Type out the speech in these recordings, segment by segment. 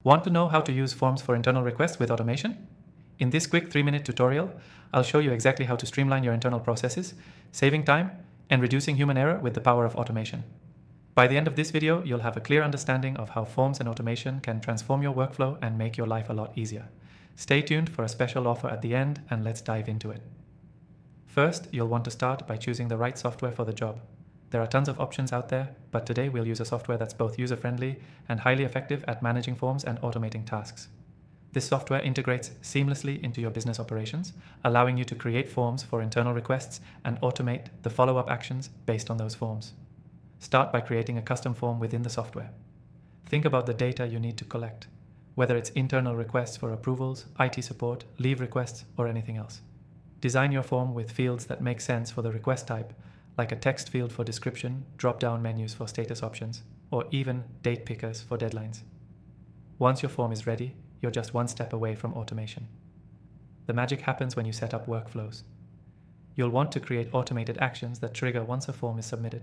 Want to know how to use forms for internal requests with automation? In this quick 3-minute tutorial, I'll show you exactly how to streamline your internal processes, saving time and reducing human error with the power of automation. By the end of this video, you'll have a clear understanding of how forms and automation can transform your workflow and make your life a lot easier. Stay tuned for a special offer at the end, and let's dive into it. First, you'll want to start by choosing the right software for the job. There are tons of options out there, but today we'll use a software that's both user-friendly and highly effective at managing forms and automating tasks. This software integrates seamlessly into your business operations, allowing you to create forms for internal requests and automate the follow-up actions based on those forms. Start by creating a custom form within the software. Think about the data you need to collect, whether it's internal requests for approvals, IT support, leave requests, or anything else. Design your form with fields that make sense for the request type, like a text field for description, drop-down menus for status options, or even date pickers for deadlines. Once your form is ready, you're just one step away from automation. The magic happens when you set up workflows. You'll want to create automated actions that trigger once a form is submitted.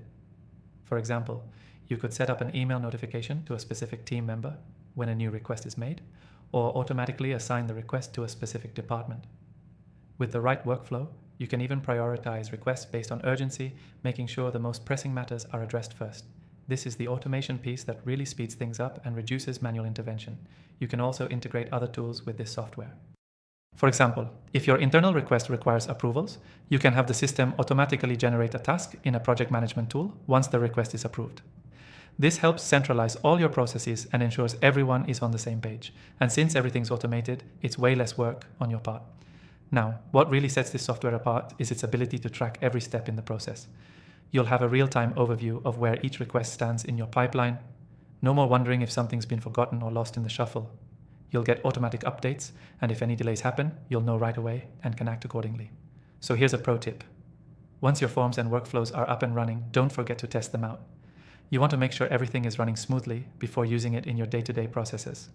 For example, you could set up an email notification to a specific team member when a new request is made, or automatically assign the request to a specific department. With the right workflow, you can even prioritize requests based on urgency, making sure the most pressing matters are addressed first. This is the automation piece that really speeds things up and reduces manual intervention. You can also integrate other tools with this software. For example, if your internal request requires approvals, you can have the system automatically generate a task in a project management tool once the request is approved. This helps centralize all your processes and ensures everyone is on the same page. And since everything's automated, it's way less work on your part. Now, what really sets this software apart is its ability to track every step in the process. You'll have a real-time overview of where each request stands in your pipeline. No more wondering if something's been forgotten or lost in the shuffle. You'll get automatic updates, and if any delays happen, you'll know right away and can act accordingly. So here's a pro tip. Once your forms and workflows are up and running, don't forget to test them out. You want to make sure everything is running smoothly before using it in your day-to-day processes.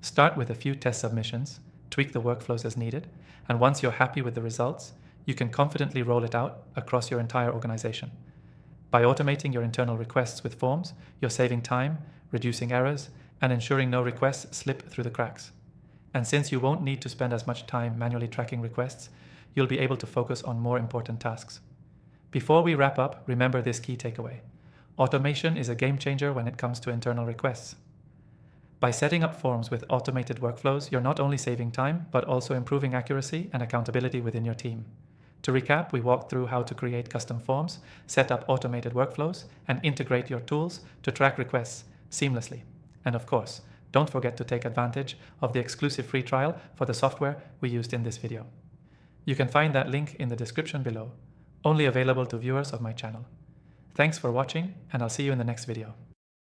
Start with a few test submissions, tweak the workflows as needed, and once you're happy with the results, you can confidently roll it out across your entire organization. By automating your internal requests with forms, you're saving time, reducing errors, and ensuring no requests slip through the cracks. And since you won't need to spend as much time manually tracking requests, you'll be able to focus on more important tasks. Before we wrap up, remember this key takeaway. Automation is a game changer when it comes to internal requests. By setting up forms with automated workflows, you're not only saving time, but also improving accuracy and accountability within your team. To recap, we walked through how to create custom forms, set up automated workflows, and integrate your tools to track requests seamlessly. And of course, don't forget to take advantage of the exclusive free trial for the software we used in this video. You can find that link in the description below, only available to viewers of my channel. Thanks for watching, and I'll see you in the next video.